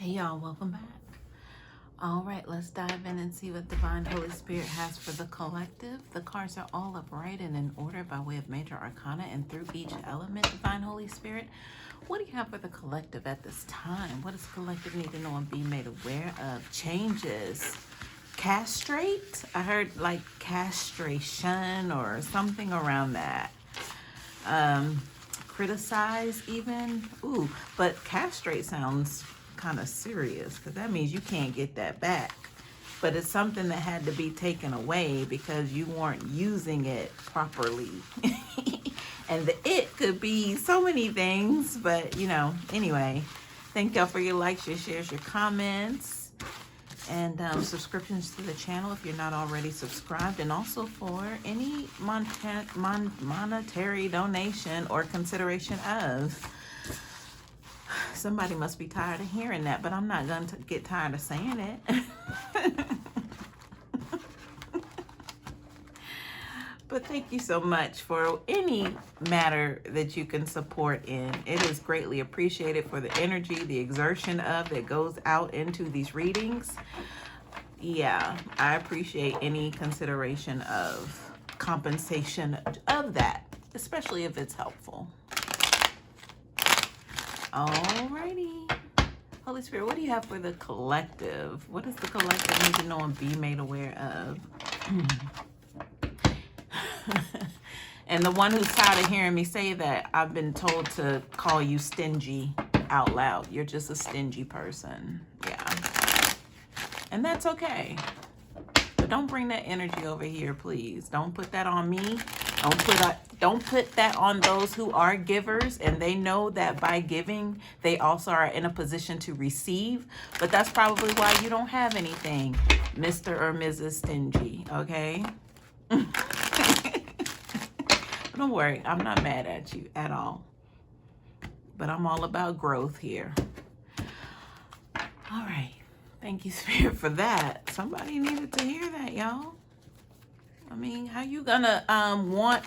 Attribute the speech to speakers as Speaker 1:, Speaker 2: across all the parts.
Speaker 1: Hey y'all, welcome back. All right, let's dive in and see what Divine Holy Spirit has for the collective. The cards are all upright and in order by way of major arcana, and through each element, Divine Holy Spirit, what do you have for the collective at this time? What does the collective need to know and be made aware of? Changes. Castrate? I heard like castration or something around that. Criticize even. Ooh, but castrate sounds kind of serious because that means you can't get that back. But it's something that had to be taken away because you weren't using it properly. And the it could be so many things, but you know, anyway, thank y'all for your likes, your shares, your comments, and subscriptions to the channel if you're not already subscribed, and also for any monetary donation or consideration of. Somebody must be tired of hearing that, but I'm not going to get tired of saying it. But thank you so much for any matter that you can support in. It is greatly appreciated for the energy, the exertion of that goes out into these readings. Yeah, I appreciate any consideration of compensation of that, especially if it's helpful. Alrighty. Holy Spirit, what do you have for the collective? What does the collective need to know and be made aware of? And the one who's tired of hearing me say that, I've been told to call you stingy out loud. You're just a stingy person. Yeah. And that's okay. But don't bring that energy over here, please. Don't put that on me. Don't put that on those who are givers, and they know that by giving, they also are in a position to receive. But that's probably why you don't have anything, Mr. or Mrs. Stingy, okay? Don't worry, I'm not mad at you at all. But I'm all about growth here. All right. Thank you, Spirit, for that. Somebody needed to hear that, y'all. I mean, how you gonna want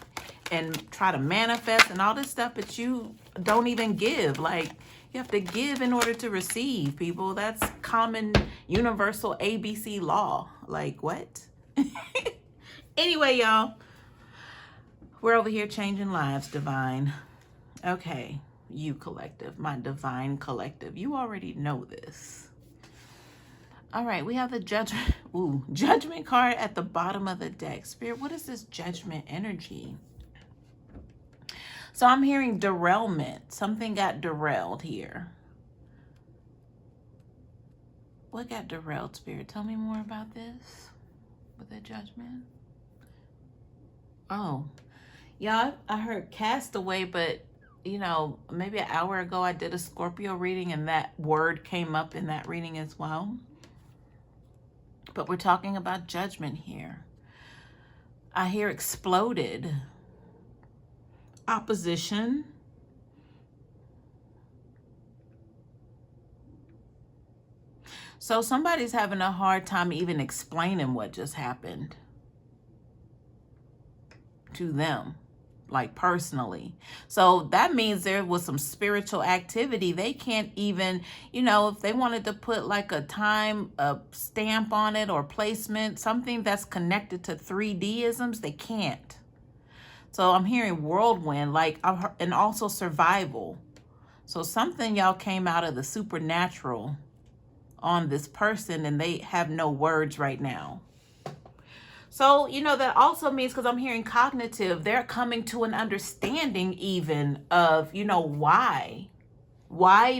Speaker 1: and try to manifest and all this stuff, but you don't even give? Like, you have to give in order to receive, people. That's common universal ABC law. Like, what? Anyway, y'all, we're over here changing lives, Divine. Okay, you collective, my Divine collective. You already know this. All right, we have the judgment card at the bottom of the deck. Spirit, what is this judgment energy? So I'm hearing derailment. Something got derailed here. What got derailed, Spirit? Tell me more about this with the judgment. Oh, yeah, I heard castaway, but you know, maybe an hour ago I did a Scorpio reading and that word came up in that reading as well. But we're talking about judgment here. I hear exploded. Opposition. So somebody's having a hard time even explaining what just happened to them, like personally. So that means there was some spiritual activity. They can't even, you know, if they wanted to put like a time, a stamp on it or placement, something that's connected to 3D-isms, they can't. So I'm hearing whirlwind, like, and also survival. So something, y'all, came out of the supernatural on this person and they have no words right now. So, you know, that also means, because I'm hearing cognitive, they're coming to an understanding even of, you know, why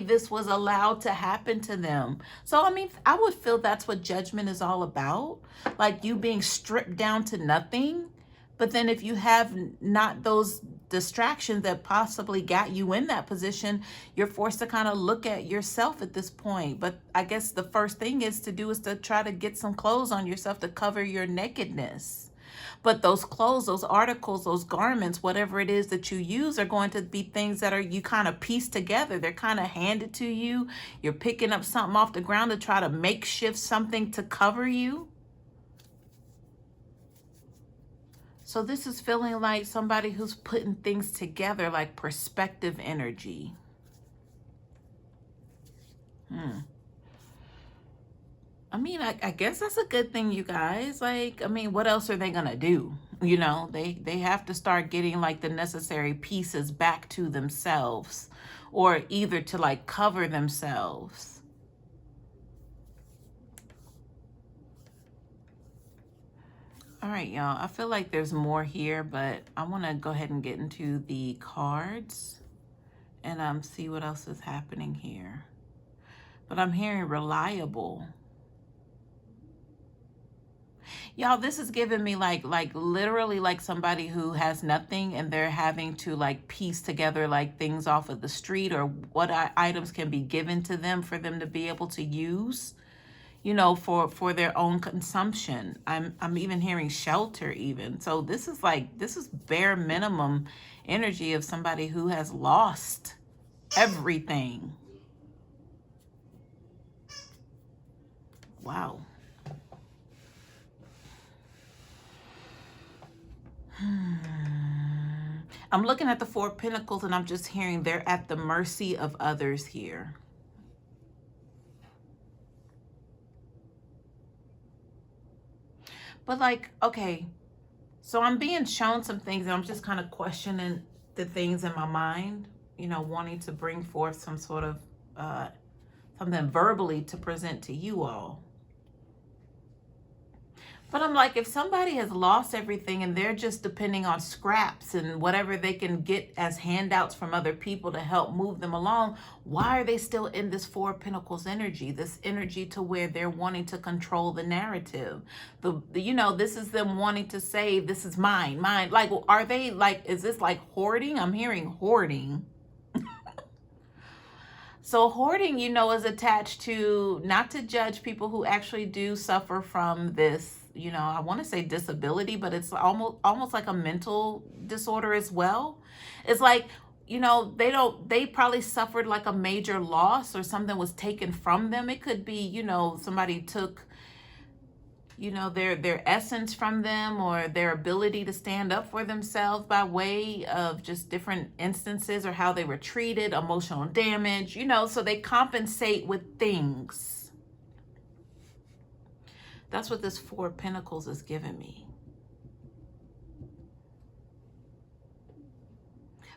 Speaker 1: this was allowed to happen to them. So, I mean, I would feel that's what judgment is all about. Like you being stripped down to nothing. But then if you have not those distractions that possibly got you in that position, you're forced to kind of look at yourself at this point. But I guess the first thing is to try to get some clothes on yourself to cover your nakedness. But those clothes, those articles, those garments, whatever it is that you use are going to be things that are you kind of piece together. They're kind of handed to you. You're picking up something off the ground to try to makeshift something to cover you. So this is feeling like somebody who's putting things together, like perspective energy. mean, I guess that's a good thing, you guys. Like, I mean, what else are they gonna do? You know, they have to start getting like the necessary pieces back to themselves, or either to like cover themselves. All right, y'all. I feel like there's more here, but I want to go ahead and get into the cards and see what else is happening here. But I'm hearing reliable. Y'all, this is giving me like literally like somebody who has nothing and they're having to like piece together like things off of the street, or what items can be given to them for them to be able to use, you know, for their own consumption. I'm even hearing shelter even. So this is bare minimum energy of somebody who has lost everything. Wow. I'm looking at the Four of Pentacles and I'm just hearing they're at the mercy of others here. But like, okay, so I'm being shown some things and I'm just kind of questioning the things in my mind, you know, wanting to bring forth some sort of something verbally to present to you all. But I'm like, if somebody has lost everything and they're just depending on scraps and whatever they can get as handouts from other people to help move them along, why are they still in this Four of Pentacles energy? This energy to where they're wanting to control the narrative. You know, this is them wanting to say, this is mine. Like, are they like, is this like hoarding? I'm hearing hoarding. So hoarding, you know, is attached to, not to judge people who actually do suffer from this, you know, I want to say disability, but it's almost like a mental disorder as well. It's like, you know, they probably suffered like a major loss or something was taken from them. It could be, you know, somebody took, you know, their essence from them, or their ability to stand up for themselves by way of just different instances, or how they were treated, emotional damage, you know, so they compensate with things. That's what this Four of Pentacles is giving me.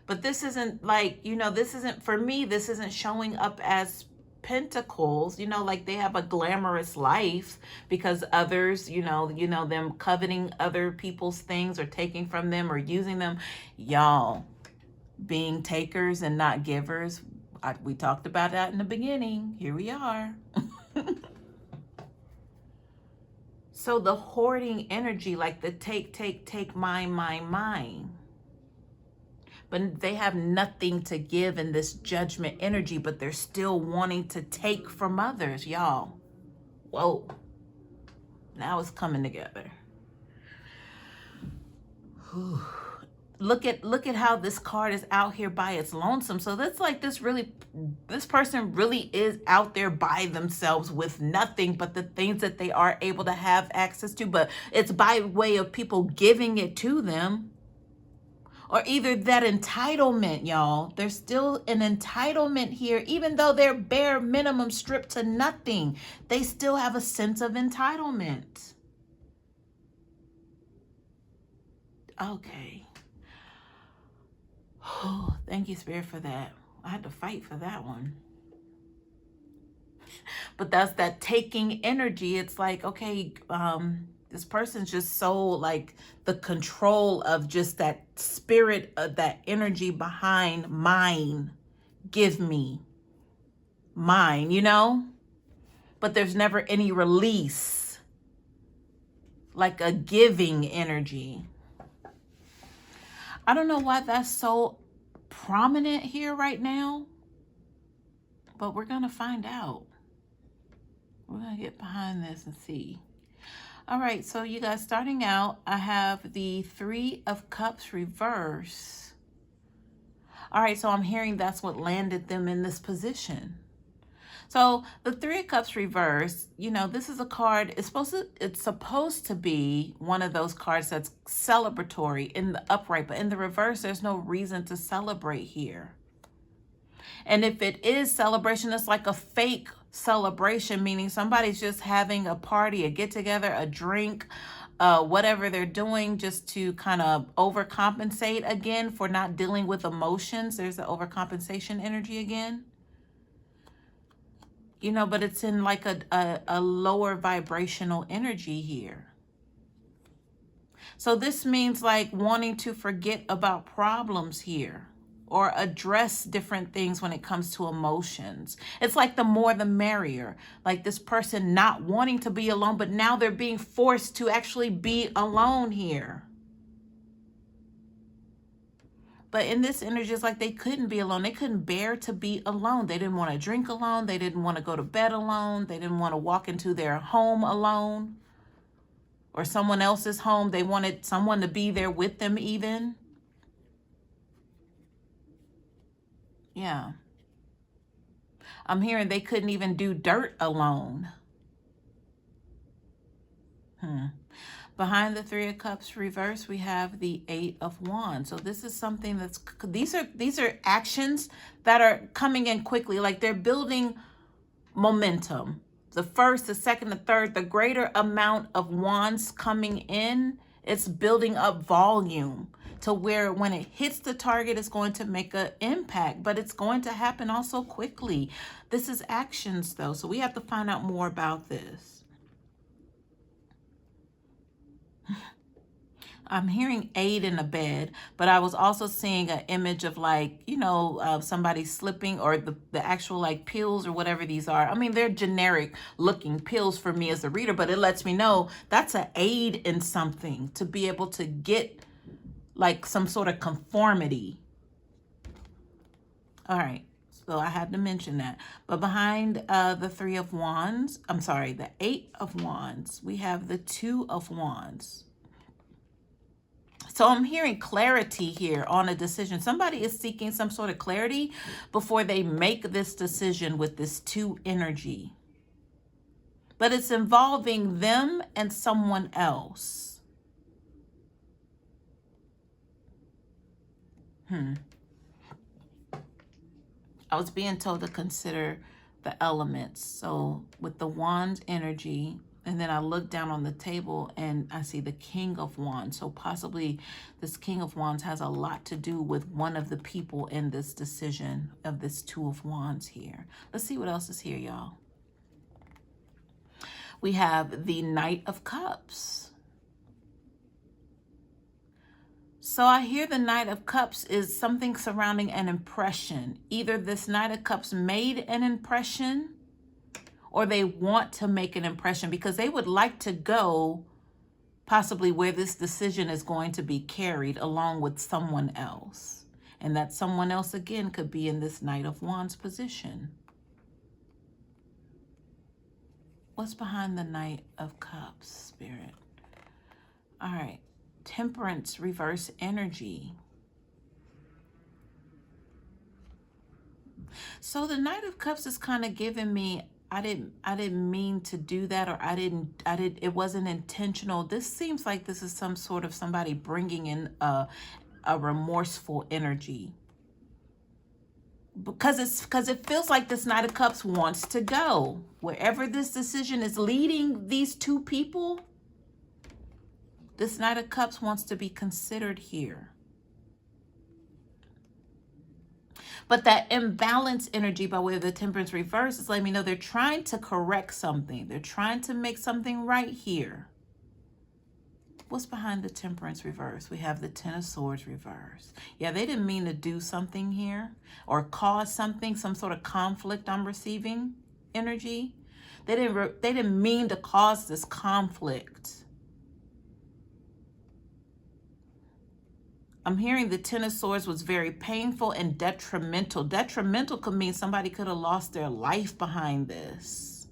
Speaker 1: But this isn't like, you know, this isn't, for me, this isn't showing up as pentacles, you know, like they have a glamorous life because others, you know, them coveting other people's things or taking from them or using them. Y'all, being takers and not givers, we talked about that in the beginning. Here we are. So the hoarding energy, like the take, mine. But they have nothing to give in this judgment energy, but they're still wanting to take from others, y'all. Whoa. Now it's coming together. Whew. Look at how this card is out here by its lonesome. So that's like this person really is out there by themselves with nothing but the things that they are able to have access to, but it's by way of people giving it to them. Or either that entitlement, y'all. There's still an entitlement here, even though they're bare minimum stripped to nothing. They still have a sense of entitlement. Okay. Oh, thank you, Spirit, for that. I had to fight for that one. But that's that taking energy. It's like, okay, this person's just so like the control of just that spirit of that energy behind mine. Give me mine, you know? But there's never any release, like a giving energy. I don't know why that's so prominent here right now, but we're going to find out. We're going to get behind this and see. All right, so you guys, starting out, I have the Three of Cups reverse. All right, so I'm hearing that's what landed them in this position. So the Three of Cups reverse, you know, this is a card, it's supposed to be one of those cards that's celebratory in the upright, but in the reverse, there's no reason to celebrate here. And if it is celebration, it's like a fake celebration, meaning somebody's just having a party, a get together, a drink, whatever they're doing, just to kind of overcompensate again for not dealing with emotions. There's the overcompensation energy again. You know, but it's in like a lower vibrational energy here. So this means like wanting to forget about problems here, or address different things when it comes to emotions. It's like the more the merrier. Like this person not wanting to be alone, but now they're being forced to actually be alone here. But in this energy, it's like they couldn't be alone. They couldn't bear to be alone. They didn't want to drink alone. They didn't want to go to bed alone. They didn't want to walk into their home alone, or someone else's home. They wanted someone to be there with them even. Yeah. I'm hearing they couldn't even do dirt alone. Behind the Three of Cups reverse, we have the Eight of Wands. So this is something that's, these are actions that are coming in quickly. Like they're building momentum. The first, the second, the third, the greater amount of wands coming in, it's building up volume to where when it hits the target, it's going to make an impact, but it's going to happen also quickly. This is actions though, so we have to find out more about this. I'm hearing aid in the bed, but I was also seeing an image of like, you know, somebody slipping, or the actual like pills or whatever these are. I mean, they're generic looking pills for me as a reader, but it lets me know that's an aid in something to be able to get like some sort of conformity. All right. So I had to mention that. But behind the Three of Wands, I'm sorry, the Eight of Wands, we have the Two of Wands. So I'm hearing clarity here on a decision. Somebody is seeking some sort of clarity before they make this decision with this two energy. But it's involving them and someone else. I was being told to consider the elements. So with the wand energy, and then I look down on the table and I see the King of Wands. So possibly this King of Wands has a lot to do with one of the people in this decision of this Two of Wands here. Let's see what else is here, y'all. We have the Knight of Cups. So I hear the Knight of Cups is something surrounding an impression. Either this Knight of Cups made an impression, or they want to make an impression because they would like to go possibly where this decision is going to be carried along with someone else. And that someone else, again, could be in this Knight of Wands position. What's behind the Knight of Cups, Spirit? All right. Temperance, reverse energy. So the Knight of Cups is kind of giving me, I didn't mean to do that, or it wasn't intentional. This seems like this is some sort of somebody bringing in a remorseful energy. Because it feels like this Knight of Cups wants to go. Wherever this decision is leading these two people, this Knight of Cups wants to be considered here. But that imbalance energy by way of the Temperance reverse is letting me know they're trying to correct something. They're trying to make something right here. What's behind the Temperance reverse? We have the Ten of Swords reverse. Yeah, they didn't mean to do something here or cause something, some sort of conflict I'm receiving energy. They didn't mean to cause this conflict. I'm hearing the Ten of Swords was very painful and detrimental. Detrimental could mean somebody could have lost their life behind this.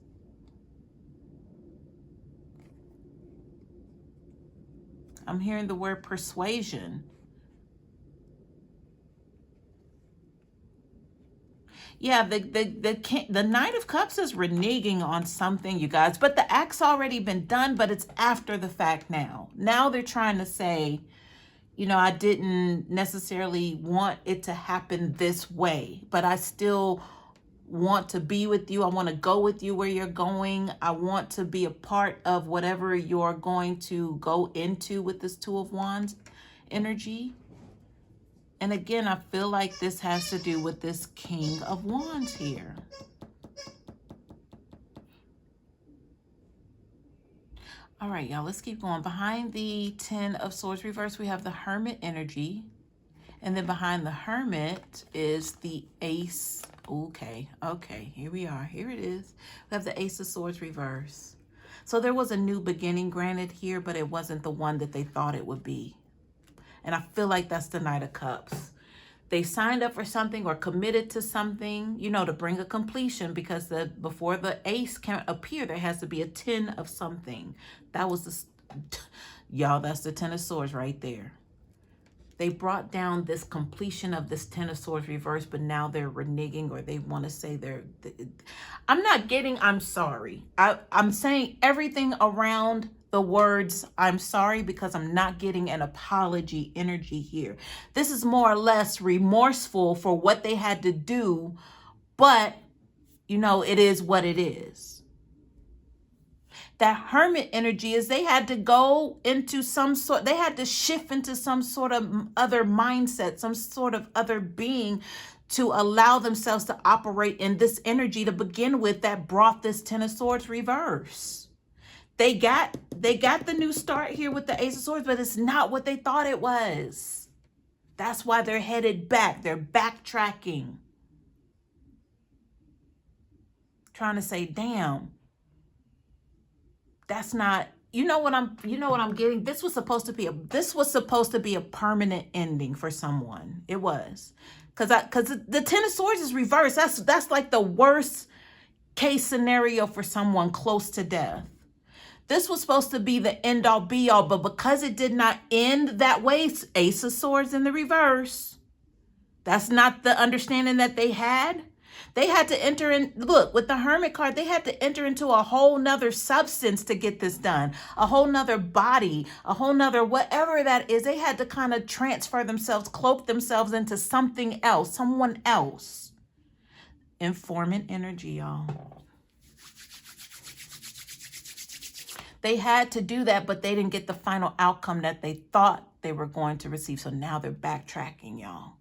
Speaker 1: I'm hearing the word persuasion. Yeah, the Knight of Cups is reneging on something, you guys. But the act's already been done, but it's after the fact now. Now they're trying to say, you know, I didn't necessarily want it to happen this way, but I still want to be with you. I want to go with you where you're going. I want to be a part of whatever you're going to go into with this Two of Wands energy. And again, I feel like this has to do with this King of Wands here. All right, y'all, let's keep going. Behind the Ten of Swords reverse, we have the Hermit energy. And then behind the Hermit is the Ace. Okay, here we are. Here it is. We have the Ace of Swords reverse. So there was a new beginning granted here, but it wasn't the one that they thought it would be. And I feel like that's the Knight of Cups. They signed up for something or committed to something, you know, to bring a completion, because before the ace can appear, there has to be a 10 of something. That was the, y'all, that's the 10 of Swords right there. They brought down this completion of this 10 of Swords reverse, but now they're reneging, or they want to say I'm not getting, I'm sorry. I'm saying everything around the words I'm sorry, because I'm not getting an apology energy here. This is more or less remorseful for what they had to do, but you know, it is what it is. That Hermit energy is they had to go into some sort, they had to shift into some sort of other mindset, some sort of other being to allow themselves to operate in this energy to begin with that brought this 10 of Swords reverse. They got the new start here with the Ace of Swords, but it's not what they thought it was. That's why they're headed back. They're backtracking. Trying to say, damn, that's not, you know what I'm getting? This was supposed to be a permanent ending for someone. It was. Cuz the 10 of Swords is reversed. That's like the worst case scenario for someone close to death. This was supposed to be the end all be all, but because it did not end that way, Ace of Swords in the reverse. That's not the understanding that they had. They had to enter in, look, with the Hermit card, they had to enter into a whole nother substance to get this done. A whole nother body, a whole nother whatever that is. They had to kind of transfer themselves, cloak themselves into something else, someone else. Informant energy, y'all. They had to do that, but they didn't get the final outcome that they thought they were going to receive. So now they're backtracking, y'all.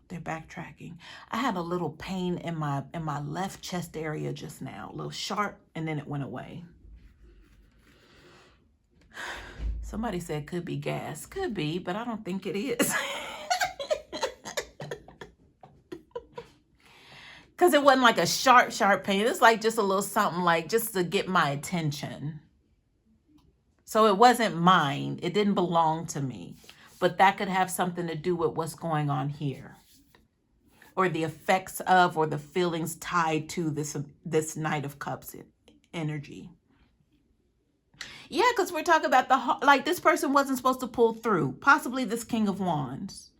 Speaker 1: They're backtracking. I had a little pain in my left chest area just now, a little sharp, and then it went away. Somebody said could be gas. Could be, but I don't think it is. Because it wasn't like a sharp pain. It's like just a little something like just to get my attention. So it wasn't mine. It didn't belong to me. But that could have something to do with what's going on here. Or the effects of, or the feelings tied to this Knight of Cups energy. Yeah, because we're talking about like this person wasn't supposed to pull through. Possibly this King of Wands.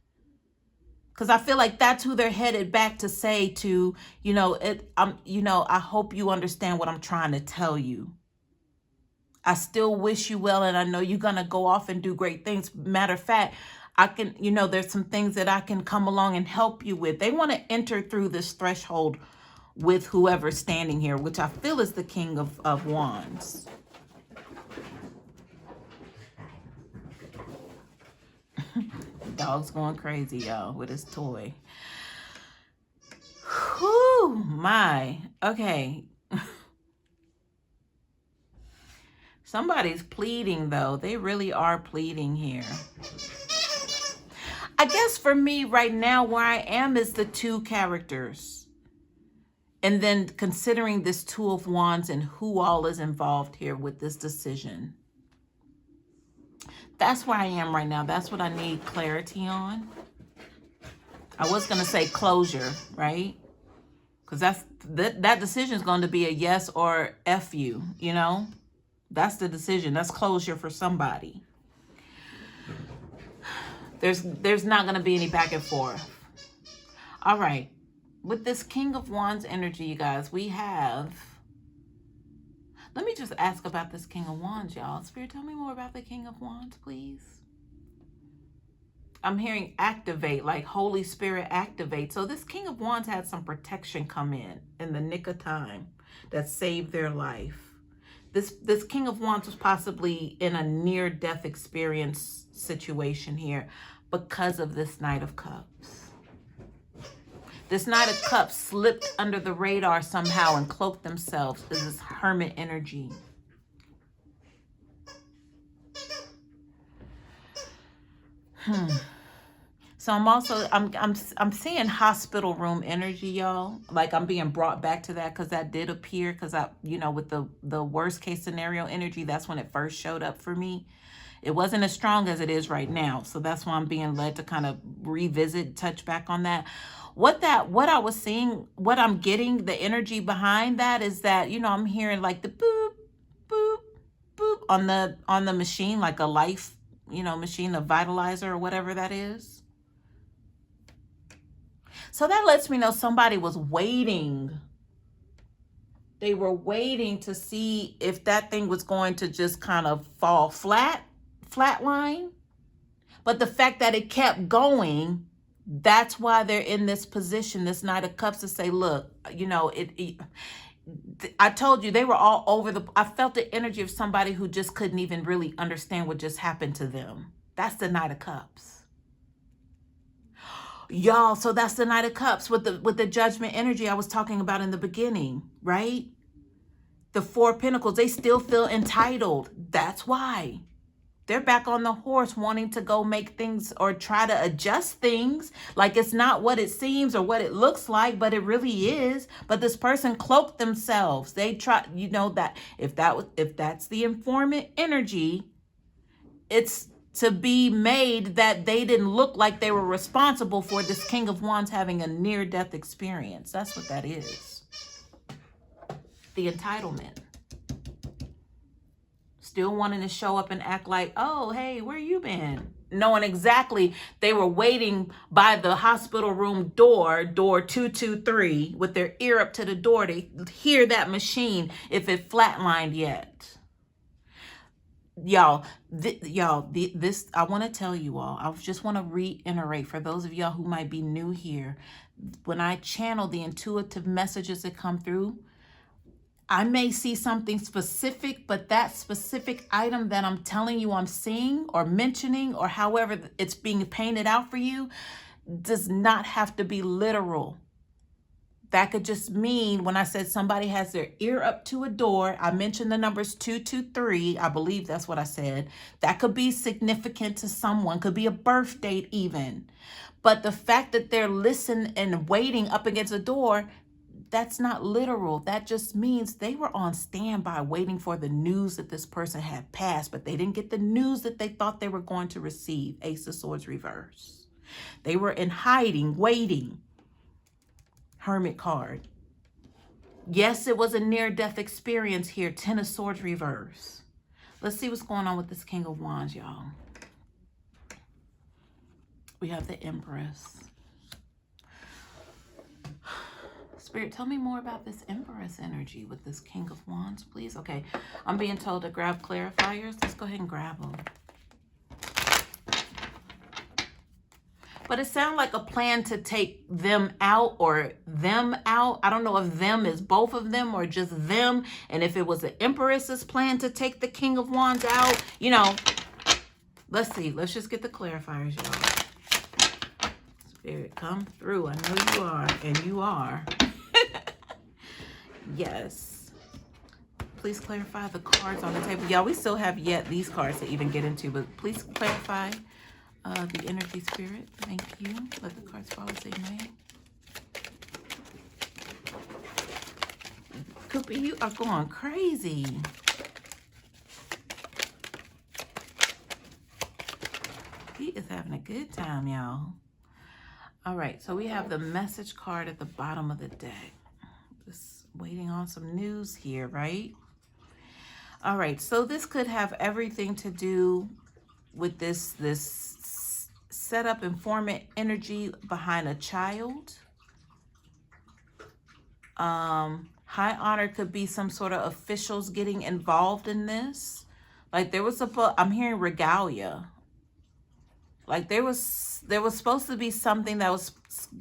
Speaker 1: Because I feel like that's who they're headed back to say to, I hope you understand what I'm trying to tell you. I still wish you well, and I know you're going to go off and do great things. Matter of fact, I can, there's some things that I can come along and help you with. They want to enter through this threshold with whoever's standing here, which I feel is the King of Wands. Dog's going crazy, y'all, with his toy. Whew, my. Okay. Somebody's pleading, though. They really are pleading here. I guess for me right now, where I am is the two characters. And then considering this Two of Wands and who all is involved here with this decision. That's where I am right now. That's what I need clarity on. I was going to say closure, right? Because that decision is going to be a yes or F you, That's the decision. That's closure for somebody. There's not going to be any back and forth. All right. With this King of Wands energy, you guys, we have... Let me just ask about this King of Wands, y'all. Spirit, tell me more about the King of Wands, please. I'm hearing activate, like Holy Spirit activate. So this King of Wands had some protection come in the nick of time that saved their life. This King of Wands was possibly in a near-death experience situation here because of this Knight of Cups. This Knight of Cups slipped under the radar somehow and cloaked themselves as this hermit energy. So I'm seeing hospital room energy, y'all. Like I'm being brought back to that because that did appear, because with the worst case scenario energy, that's when it first showed up for me. It wasn't as strong as it is right now. So that's why I'm being led to kind of revisit, touch back on that. What I was seeing, what I'm getting, the energy behind that is that, I'm hearing like the boop, boop, boop on the machine, like a life, machine, a vitalizer or whatever that is. So that lets me know somebody was waiting. They were waiting to see if that thing was going to just kind of fall flatline. But the fact that it kept going, that's why they're in this position, this Knight of Cups, to say, look, I told you they were all over I felt the energy of somebody who just couldn't even really understand what just happened to them. That's the Knight of Cups. Y'all, so that's the Knight of Cups with the judgment energy I was talking about in the beginning, right? The Four of Pentacles, they still feel entitled. That's why. They're back on the horse wanting to go make things or try to adjust things like it's not what it seems or what it looks like, but it really is. But this person cloaked themselves. They try, that if that's the informant energy, it's to be made that they didn't look like they were responsible for this King of Wands having a near-death experience. That's what that is. The entitlement. Still wanting to show up and act like, oh, hey, where you been? Knowing exactly they were waiting by the hospital room door 223, with their ear up to the door to hear that machine if it flatlined yet. Y'all, this, I want to tell you all, I just want to reiterate for those of y'all who might be new here, when I channel the intuitive messages that come through, I may see something specific, but that specific item that I'm telling you I'm seeing or mentioning, or however it's being painted out for you, does not have to be literal. That could just mean when I said somebody has their ear up to a door, I mentioned the numbers 223. I believe that's what I said. That could be significant to someone, could be a birth date even. But the fact that they're listening and waiting up against the door, that's not literal. That just means they were on standby waiting for the news that this person had passed, but they didn't get the news that they thought they were going to receive. Ace of Swords reverse. They were in hiding, waiting. Hermit card. Yes, it was a near-death experience here. Ten of Swords reverse. Let's see what's going on with this King of Wands, y'all. We have the Empress. Spirit, tell me more about this Empress energy with this King of Wands, please. Okay, I'm being told to grab clarifiers. Let's go ahead and grab them. But it sounds like a plan to take them out or them out. I don't know if them is both of them or just them. And if it was the Empress's plan to take the King of Wands out, let's see. Let's just get the clarifiers, y'all. Spirit, come through. I know you are, and you are. Yes. Please clarify the cards on the table. Y'all, we still have yet these cards to even get into, but please clarify the energy, Spirit. Thank you. Let the cards fall as they may. Cooper, you are going crazy. He is having a good time, y'all. All right, so we have the message card at the bottom of the deck. Just waiting on some news here, right? All right, so this could have everything to do with this setup informant energy behind a child. High honor could be some sort of officials getting involved in this. Like there was I'm hearing regalia. Like there was supposed to be something that was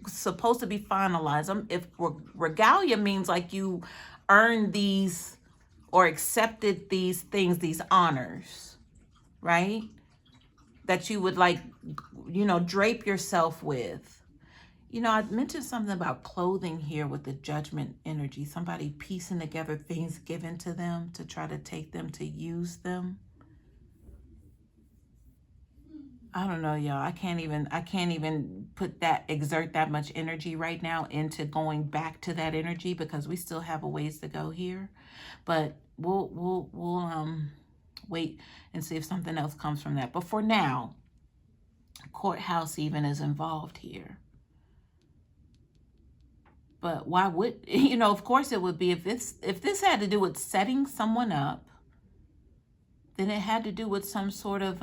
Speaker 1: supposed to be finalized. If regalia means like you earned these or accepted these things, these honors, right? That you would like, drape yourself with. I mentioned something about clothing here with the judgment energy. Somebody piecing together things given to them to try to take them to use them. I don't know, y'all. I can't even exert that much energy right now into going back to that energy because we still have a ways to go here. But we'll wait and see if something else comes from that. But for now, courthouse even is involved here. But why would, of course it would be if this had to do with setting someone up, then it had to do with some sort of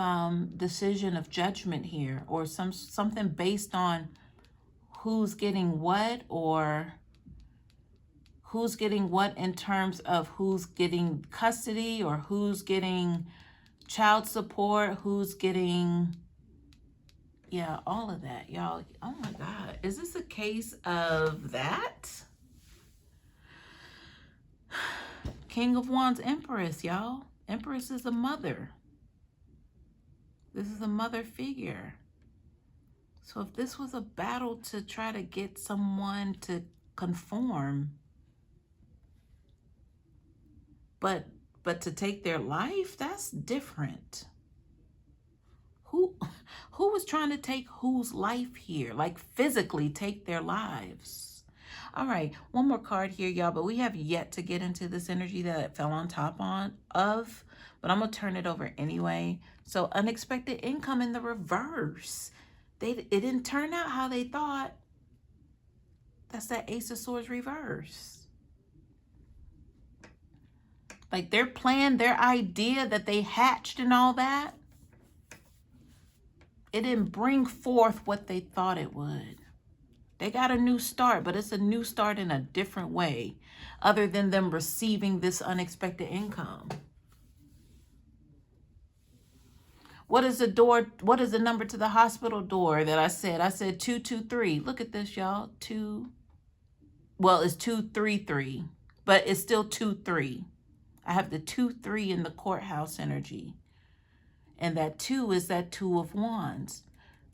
Speaker 1: decision of judgment here, or something based on who's getting what, or who's getting what in terms of who's getting custody, or who's getting child support, who's getting, yeah, all of that, y'all. Oh my God, is this a case of that? King of Wands, Empress, y'all. Empress is a mother. This is a mother figure. So if this was a battle to try to get someone to conform, but to take their life, that's different. Who was trying to take whose life here? Like physically take their lives. All right, one more card here, y'all, but we have yet to get into this energy that it fell on top of, but I'm going to turn it over anyway. So unexpected income in the reverse. It didn't turn out how they thought. That's that Ace of Swords reverse. Like their plan, their idea that they hatched and all that, it didn't bring forth what they thought it would. They got a new start, but it's a new start in a different way, other than them receiving this unexpected income. What is the door? What is the number to the hospital door that I said? I said 223. Look at this, y'all. It's 233, but it's still 23. I have the 2-3 in the courthouse energy. And that 2 is that 2 of Wands.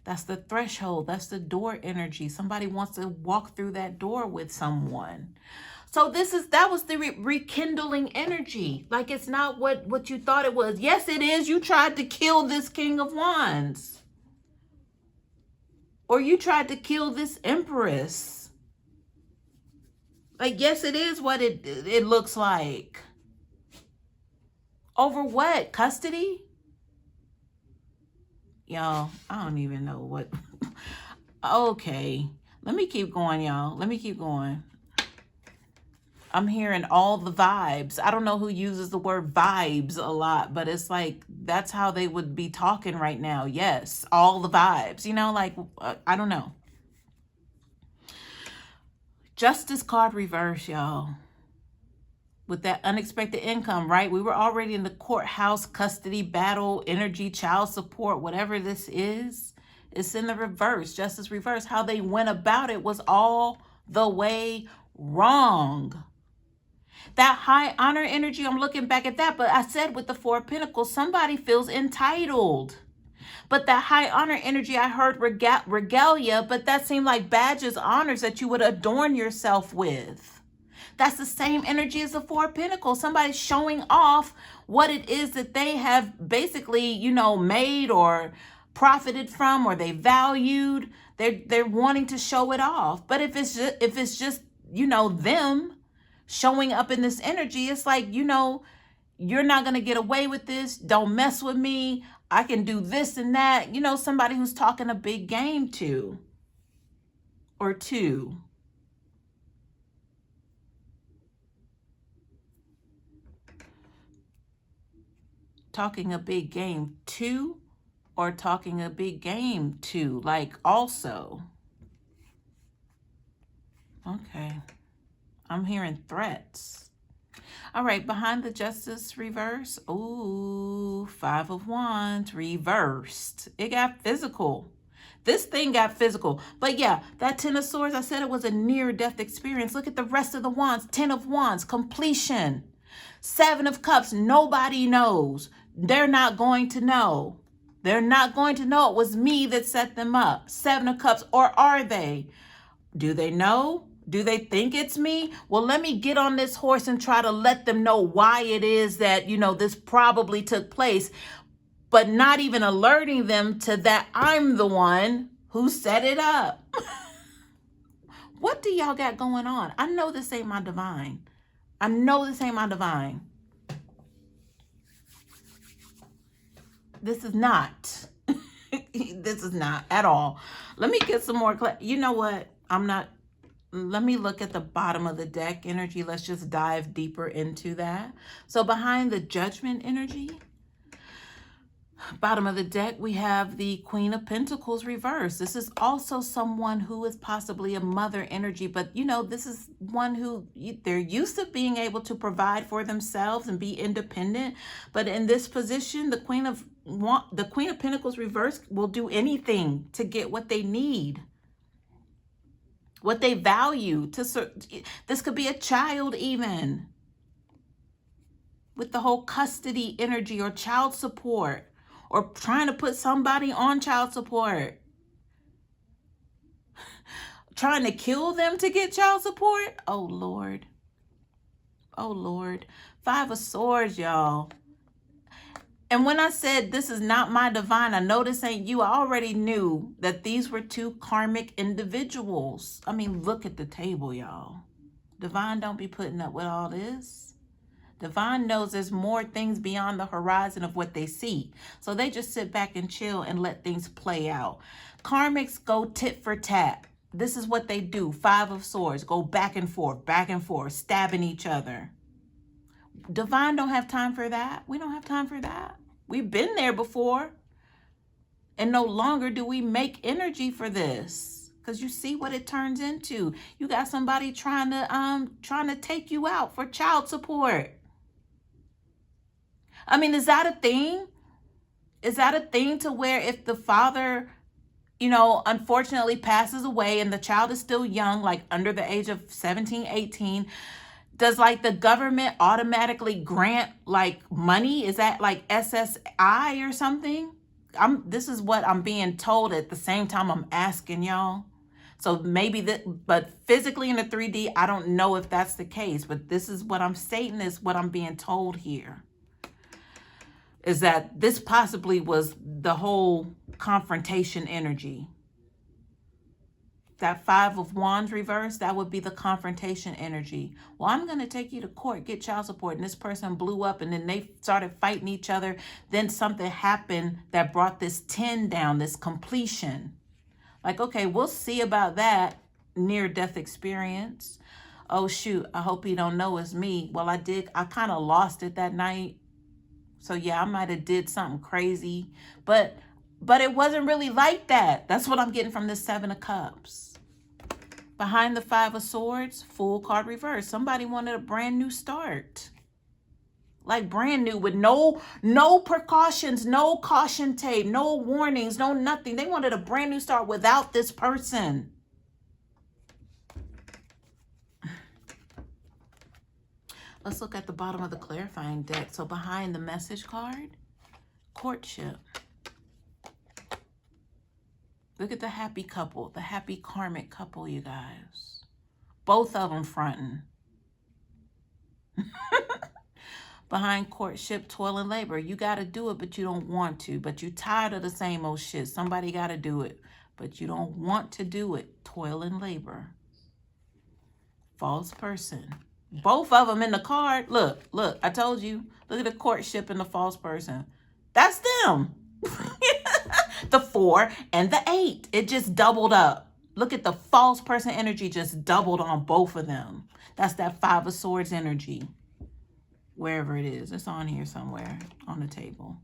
Speaker 1: That's the threshold. That's the door energy. Somebody wants to walk through that door with someone. So that was the rekindling energy. Like it's not what you thought it was. Yes, it is. You tried to kill this King of Wands. Or you tried to kill this Empress. Like, yes, it is what it looks like. Over what? Custody? Y'all, I don't even know what. Okay, let me keep going, y'all. Let me keep going. I'm hearing all the vibes. I don't know who uses the word vibes a lot, but it's like that's how they would be talking right now. Yes, all the vibes. Like, I don't know. Justice card reverse, y'all. With that unexpected income, right? We were already in the courthouse, custody, battle, energy, child support, whatever this is. It's in the reverse, justice reverse. How they went about it was all the way wrong. That high honor energy, I'm looking back at that, but I said with the 4 of Pentacles, somebody feels entitled. But that high honor energy, I heard regalia, but that seemed like badges, honors that you would adorn yourself with. That's the same energy as the 4 of Pentacles. Somebody's showing off what it is that they have basically, made or profited from, or they valued. They're wanting to show it off. But if it's just them showing up in this energy, it's like, you're not going to get away with this. Don't mess with me. I can do this and that. Somebody who's talking a big game to or two. Talking a big game to, or talking a big game to, like also. Okay. I'm hearing threats. All right, behind the Justice reverse. Ooh, Five of Wands reversed. It got physical. This thing got physical. But yeah, that Ten of Swords, I said it was a near-death experience. Look at the rest of the Wands. Ten of Wands, completion. Seven of Cups, nobody knows. They're not going to know. They're not going to know it was me that set them up. Seven of Cups, or are they? Do they know? Do they think it's me? Well, let me get on this horse and try to let them know why it is that, this probably took place, but not even alerting them to that I'm the one who set it up. What do y'all got going on? I know this ain't my divine. I know this ain't my divine. This is not. This is not at all. Let me get some more. You know what? Let me look at the bottom of the deck energy. Let's just dive deeper into that. So behind the Judgment energy, bottom of the deck, we have the Queen of Pentacles reversed. This is also someone who is possibly a mother energy, but this is one who they're used to being able to provide for themselves and be independent. But in this position, the Queen of Pentacles reversed will do anything to get what they need, what they value. This could be a child even, with the whole custody energy or child support, or trying to put somebody on child support, trying to kill them to get child support. Oh Lord. Oh Lord. Five of Swords, y'all. And when I said this is not my divine, I know this ain't you, I already knew that these were two karmic individuals. I mean, look at the table, y'all. Divine don't be putting up with all this. Divine knows there's more things beyond the horizon of what they see. So they just sit back and chill and let things play out. Karmics go tit for tat. This is what they do. Five of Swords, go back and forth, stabbing each other. Divine don't have time for that. We don't have time for that. We've been there before. And no longer do we make energy for this. Because you see what it turns into. You got somebody trying to take you out for child support. I mean, is that a thing? Is that a thing to where if the father, unfortunately passes away and the child is still young, like under the age of 17, 18, does the government automatically grant money? Is that SSI or something? This is what I'm being told. At the same time, I'm asking y'all. So maybe but physically in the 3D, I don't know if that's the case, but this is what I'm stating, is what I'm being told here. Is that this possibly was the whole confrontation energy. That Five of Wands reverse, that would be the confrontation energy. Well, I'm going to take you to court, get child support. And this person blew up and then they started fighting each other. Then something happened that brought this 10 down, this completion. Okay, we'll see about that near-death experience. Oh, shoot, I hope you don't know it's me. Well, I kind of lost it that night. So yeah, I might have did something crazy, but it wasn't really like that. That's what I'm getting from the Seven of Cups. Behind the Five of Swords, Fool card reverse. Somebody wanted a brand new start. Brand new, with no precautions, no caution tape, no warnings, no nothing. They wanted a brand new start without this person. Let's look at the bottom of the clarifying deck. So behind the message card, courtship. Look at the happy couple, the happy karmic couple, you guys. Both of them fronting. Behind courtship, toil and labor. You got to do it, but you don't want to. But you're tired of the same old shit. Somebody got to do it, but you don't want to do it. Toil and labor. False person. Both of them in the card. Look, I told you. Look at the courtship and the false person. That's them. The 4 and the 8. It just doubled up. Look at the false person energy just doubled on both of them. That's that Five of Swords energy. Wherever it is. It's on here somewhere on the table.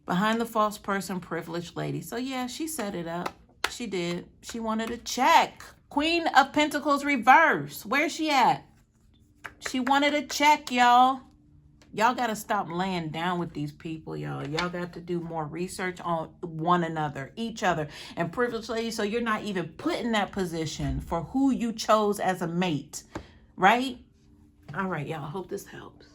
Speaker 1: Behind the false person, privileged lady. So yeah, she set it up. She did. She wanted a check. Queen of Pentacles reverse. Where's she at? She wanted a check, y'all. Y'all got to stop laying down with these people, y'all. Y'all got to do more research on one another, each other. And privileged ladies, so you're not even put in that position for who you chose as a mate, right? All right, y'all. Hope this helps.